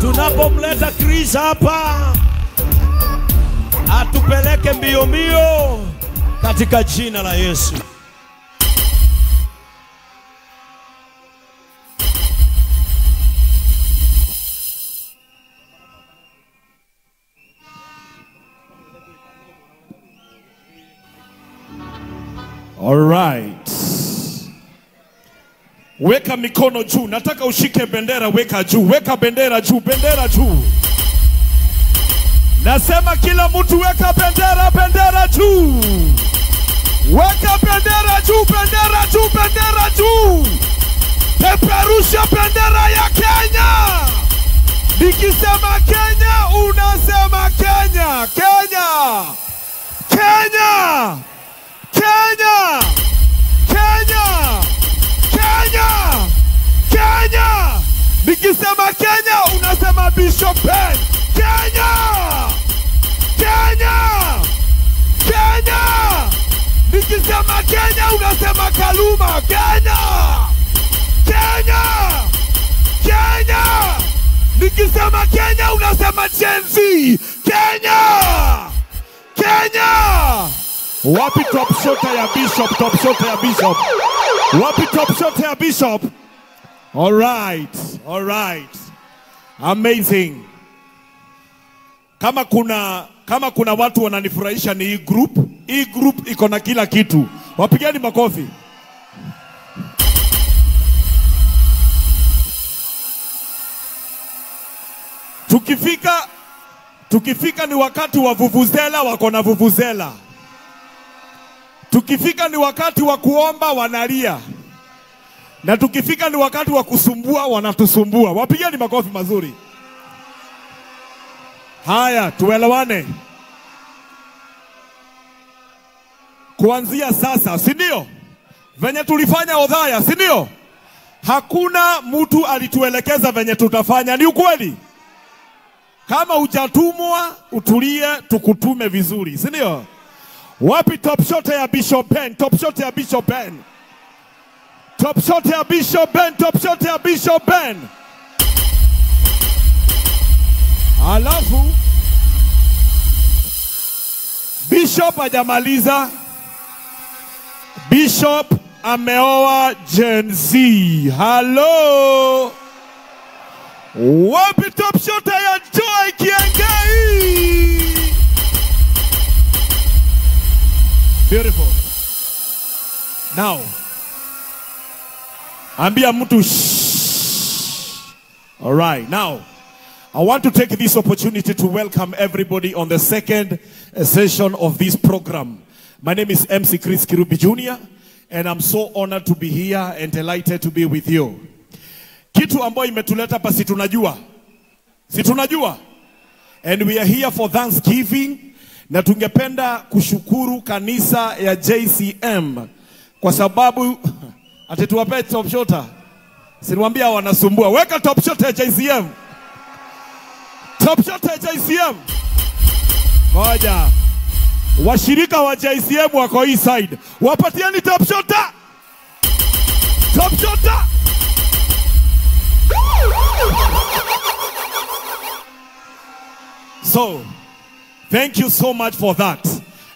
tunapomleta Chris hapa atupeleke mbio mbio katika jina la Yesu. All right. Weka mikono juu. Nataka ushike bendera, weka juu. Weka bendera juu, bendera juu. Nasema kila mtu weka bendera, bendera juu. Weka bendera juu, bendera juu, bendera juu. Peperusha bendera ya Kenya. Nikisema Kenya, unasema Kenya. Kenya. Kenya. Kenya! Kenya! Kenya! Kenya! Nikisema Kenya, unasema Bishop Ben. Kenya! Kenya! Kenya! Nikisema Kenya, unasema Kaluma. Kenya! Kenya! Kenya! Nikisema Kenya, unasema Gen Z. Kenya! Kenya! Wapi top shot ya Bishop? Top shot ya Bishop. Wapi top shot ya Bishop? All right. All right. Amazing. Kama kuna watu wananifurahisha ni hii group. Hii group iko na kila kitu. Wapigeni makofi. Tukifika ni wakati wa vuvuzela, wako na vuvuzela. Tukifika ni wakati wa kuomba, wanalia. Na tukifika ni wakati wa kusumbua, wanatusumbua. Wapigeni makofi mazuri. Haya, tuelewane. Kuanzia sasa, si ndio? Venye tulifanya Odhaya, si ndio? Hakuna mtu alituelekeza venye tutafanya, ni ukweli? Kama hujatumwa, utulie tukutume vizuri, si ndio? Wapi top shot ya Bishop Ben? Top shot ya Bishop Ben. Top shot ya Bishop Ben. Top shot ya Bishop Ben. Alafu Bishop hajamaliza. Bishop ameoa Gen Z. Hello. Wapi top shot ya Joy Kiengei? Beautiful. Now, ambia mtu shh. All right. Now, I want to take this opportunity to welcome everybody on the second session of this program. My name is MC Chris Kirubi Jr. and I'm so honored to be here and delighted to be with you. Kitu ambayo imetuleta hapa si tunajua. Si tunajua. And we are here for Thanksgiving. Na tungependa kushukuru kanisa ya JCM kwa sababu atatuwapea top shota. Siniwaambia wanasumbua. Weka top shot ya JCM. Top shot ya JCM. Moja. Washirika wa JCM wako hii side. Wapatieni top shota. Top shota. So, thank you so much for that.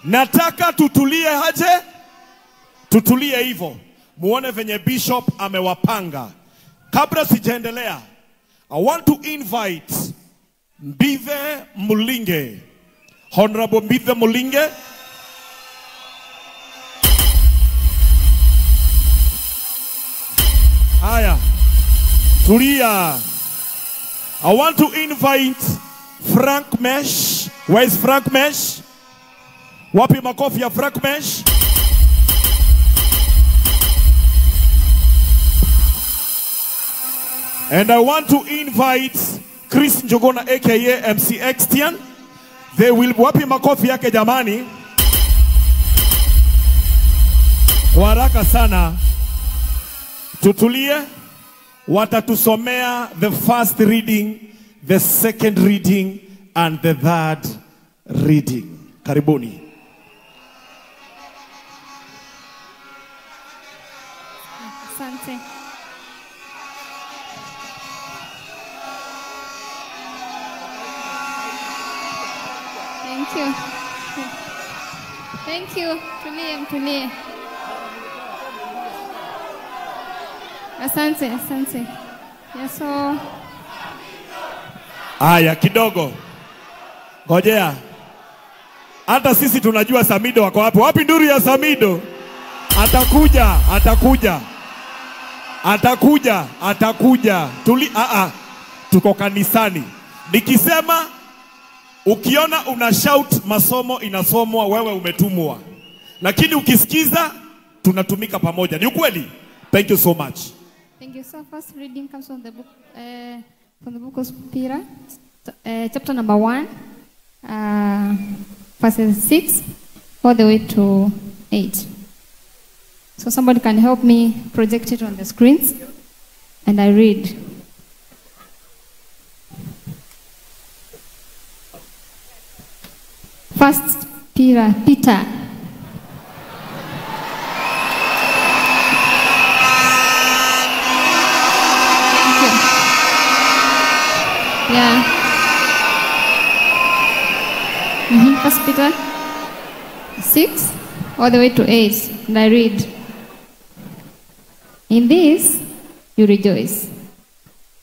Nataka tutulie aje? Tutulie hivyo. Muone venye Bishop amewapanga. Kabla sijaendelea, I want to invite Mbithe Mulinge. Honorable Mbithe Mulinge. Haya. Tulia. I want to invite Frank Mesh. Where is Frank Mesh? Wapi makofi ya Frank Mesh? And I want to invite Chris Njogona aka MC Extian. They will wapi makofi yake jamani? Kwa haraka sana. Tutulie. Watatusomea the first reading, the second reading, and the third reading. Karibuni. Asante. Thank you. Thank you. Tulie. Asante. Yes, so. Aya kidogo. Ngojea. Hata sisi tunajua Samido wako hapo. Wapi nduru ya Samido? Atakuja. Tuko kanisani. Nikisema ukiona una shout masomo inasomwa, wewe umetumwa. Lakini ukisikiza tunatumika pamoja. Ni ukweli? Thank you so much. Thank you. So first reading comes from the book of Peter, chapter number 1, verses 6 all the way to 8. So somebody can help me project it on the screens, and I read. First Peter. Yeah. First Peter 6 all the way to 8, and I read. In this you rejoice,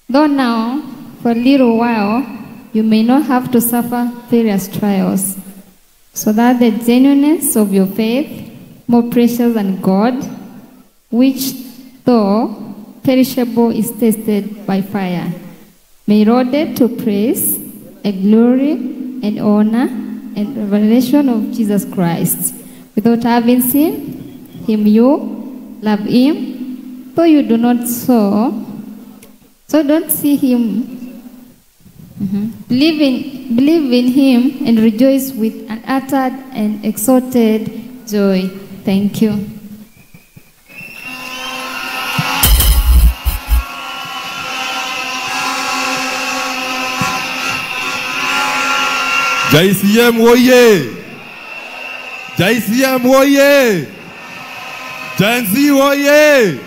though now for a little while you may not have to suffer various trials, so that the genuineness of your faith, more precious than gold, which though perishable is tasted by fire, may reward to praise and glory and honor and revelation of Jesus Christ. Without having seen him, you love him, though you do not so don't see him. Believe in him and rejoice with an uttered and exalted joy. Thank you. JCM woye! JCM woye! Gen Z woye!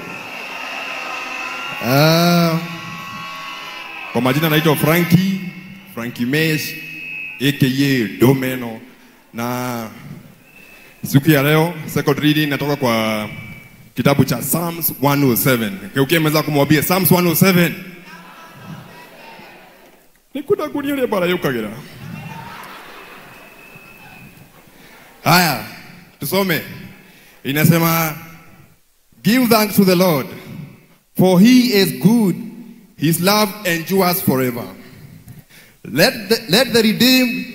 Kwa majina naitwa Frankie Mesh aka Domeno, na siku ya leo second reading natoka kwa kitabu cha Psalms 107. Keukie meza kumwambia Psalms 107. Nikuda kuniole bara yukagira. Haya, tusome. Inasema, give thanks to the Lord, for he is good, his love endures forever. Let the redeemed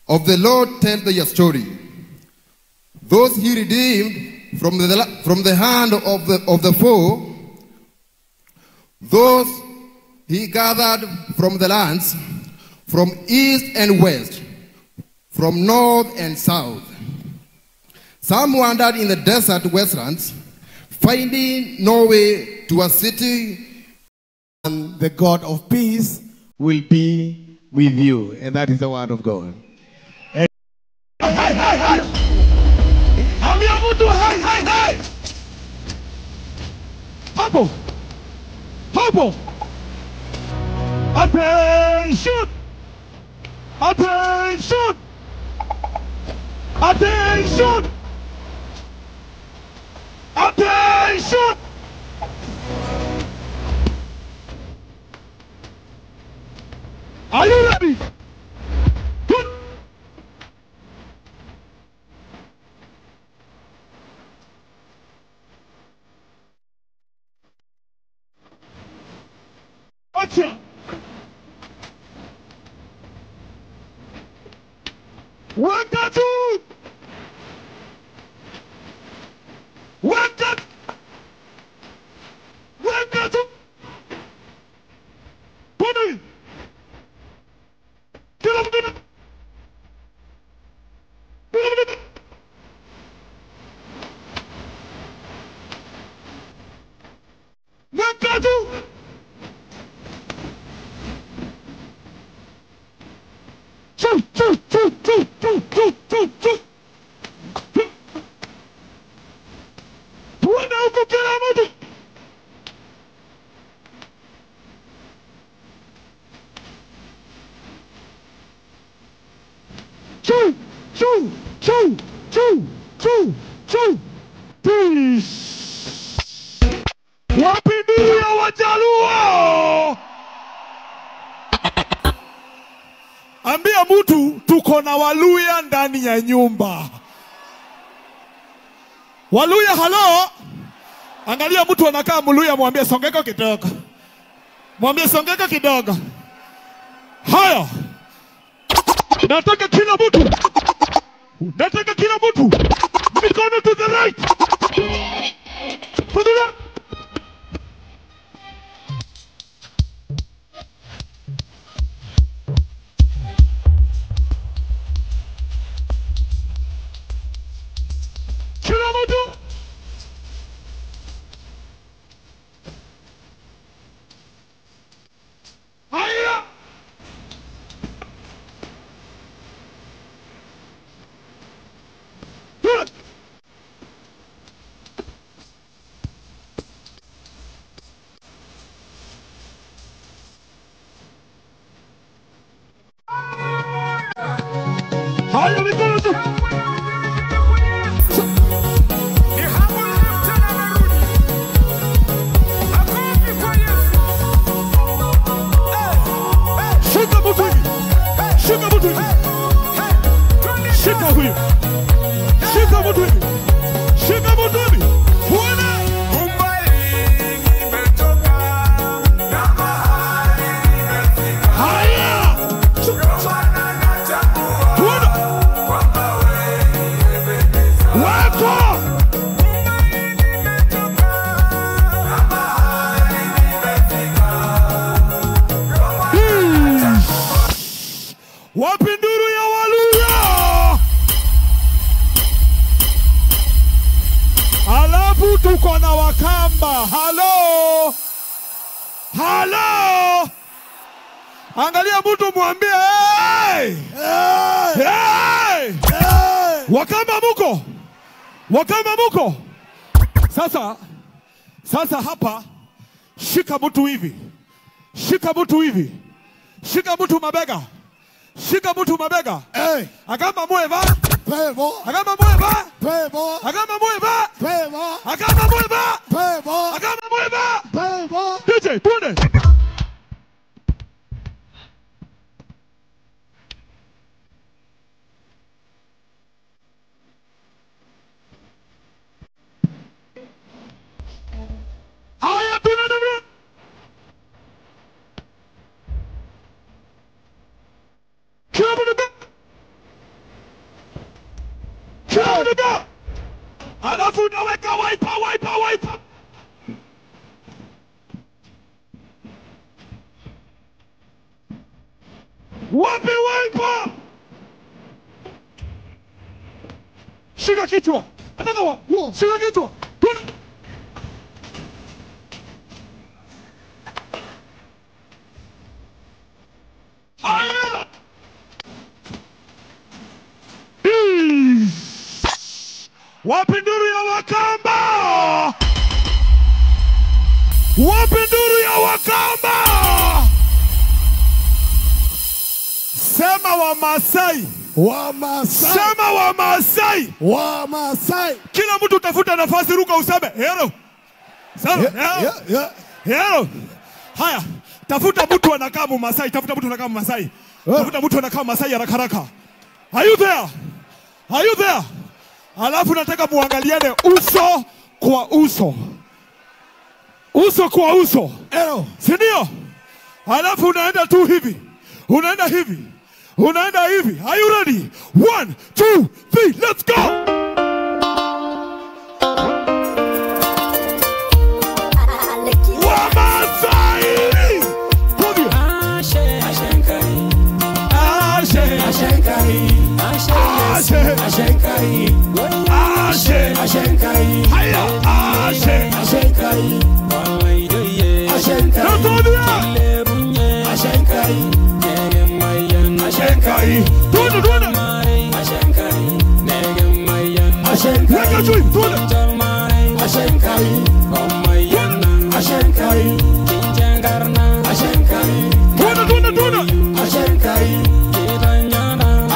of the Lord tell their story. Those he redeemed from the hand of the foe, those he gathered from the lands, from east and west, from north and south. Some wandered in the desert wastelands, finding no way to a city. And the God of peace will be with you. And that is the word of God. Purple. Attention. Are you ready? Good. Gotcha. Welcome to. Pony. Get up, get up. Welcome to. Choo. Choo. 2, 2, 2, 2, 2, 3. Wapi nduru ya Wajaluo? Ambia mtu tuko na Waluya ndani ya nyumba. Waluya, halo? Angalia mtu anakaa Mluya, mwambie songeka kidogo. Mwambie songeka kidogo. Haya. Nataka kila mtu. Nataka kila mtu. Mikono to the right. To the left. Kila mtu. Haya. Haya, mikono tu. Shika mtu hivi. Shika mtu hivi. Shika huyu. Shika mtu hivi. Shika mtu hivi. Huona? Haya. Huona? Wako. Wapi nduru ya Waluya? Alafu tuko na Wakamba. Halo. Halo. Angalia mtu mwambie, hey! Hey! Hey! Hey! Wakamba muko? Wakamba muko? Sasa hapa shika mtu hivi. Shika mtu hivi. Shika mtu mabega. Shika mtu mabega. Hey. Agamba mueva. Pevo. Agamba mueva. Pevo. Agamba mueva. Pevo. Agamba mueva. Pevo. Agamba mueva. Pevo. DJ, twende. Haya, twende. Kiabuduga. Alafu unaweka wiper. Wapi wiper? Shika kichwa. Another one. Shika kichwa. Aya. Wapi nduru ya Wakamba? Wapi nduru ya Wakamba? Sema Wamasai. Wamasai. Sema Wamasai. Wamasai. Kila mtu tafuta nafasi, ruka useme hero. Sema hero. Haya, tafuta mtu anakaa Masai, tafuta mtu anakaa Masai. Tafuta mtu anakaa Masai haraka. Are you there? Are you there? Alafu nataka muangaliane uso kwa uso. Uso kwa uso. Si ndio? Alafu unaenda tu hivi. Unaenda hivi. Unaenda hivi. Are you ready? 1, 2, 3, let's go!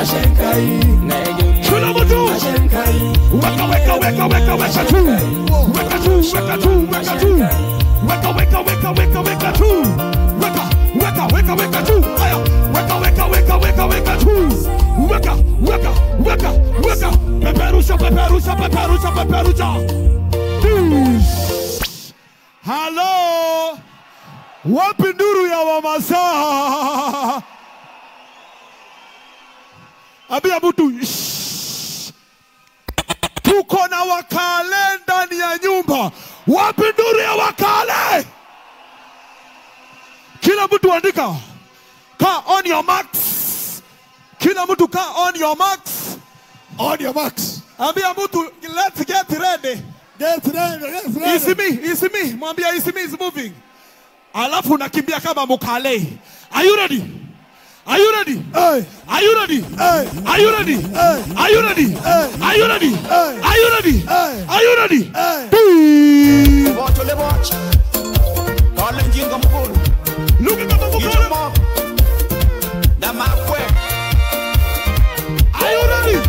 Ashenkai, weka tu. Weka tu, weka tu, weka tu. Weka, weka, weka, weka, weka tu. Weka, weka, weka, weka tu. Aya, weka, weka, weka, weka, weka tu. Weka, weka, weka, weka. Peperusha, peperusha, peperusha, peperusha. Hello. Wapi nduru ya Wamasai? Abia mtu. Tuko na wakale ndani ya nyumba. Wapi nduru ya wakale? Kila mtu andika. Ka on your marks. Kila mtu ka on your marks. On your marks. Ambia mtu, let's get ready. Get ready, get ready. It's me. Mwambia it's me is moving. Alafu nakimbia kama mukale. Are you ready? Are you ready? Hey. Are you ready? Hey. Are you ready? Hey. Are you ready? Hey. Are you ready? Hey. Are you ready? Hey. Are you ready? Hey. Look at the Are you ready?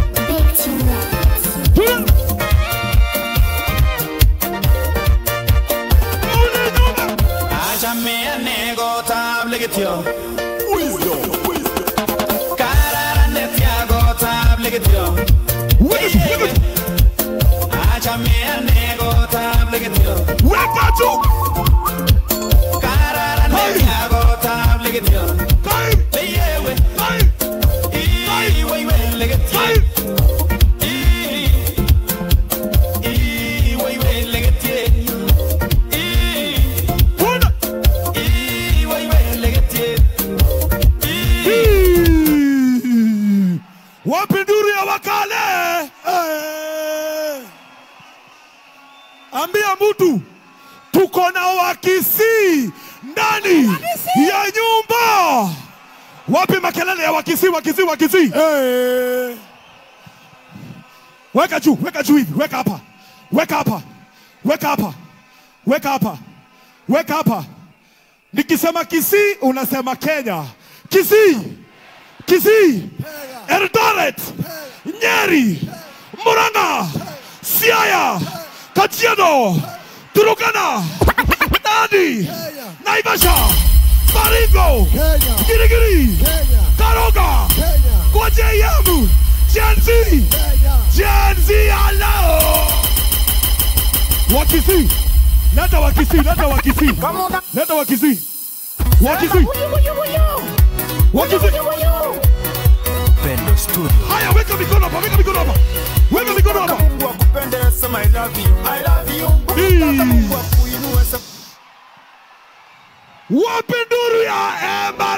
Ambia mtu tuko na Wakisii ndani ya nyumba. Wapi makelele ya Wakisii, Wakisii, Wakisii? Hey. Weka juu hivi, weka hapa. Weka hapa. Weka hapa. Weka hapa. Weka hapa. Nikisema Kisii unasema Kenya. Kisii. Kisii. Eldoret. Nyeri. Murang'a. Siaya. Kajiado, Turkana, Nandi, Naivasha, Baringo, Girigiri, Karoga, Kwajayamu, Gen Z, hello. Wakisii, leta Wakisii, leta Wakisii, leta Wakisii, Wakisii, Wakisii. Pendo Studio. Haya, weka mikono hapa, weka mikono hapa. Weka mikono hapa. Mungu akupende sema I love you. I love you. Mungu akuinue sema. Wapi nduru ya Emma?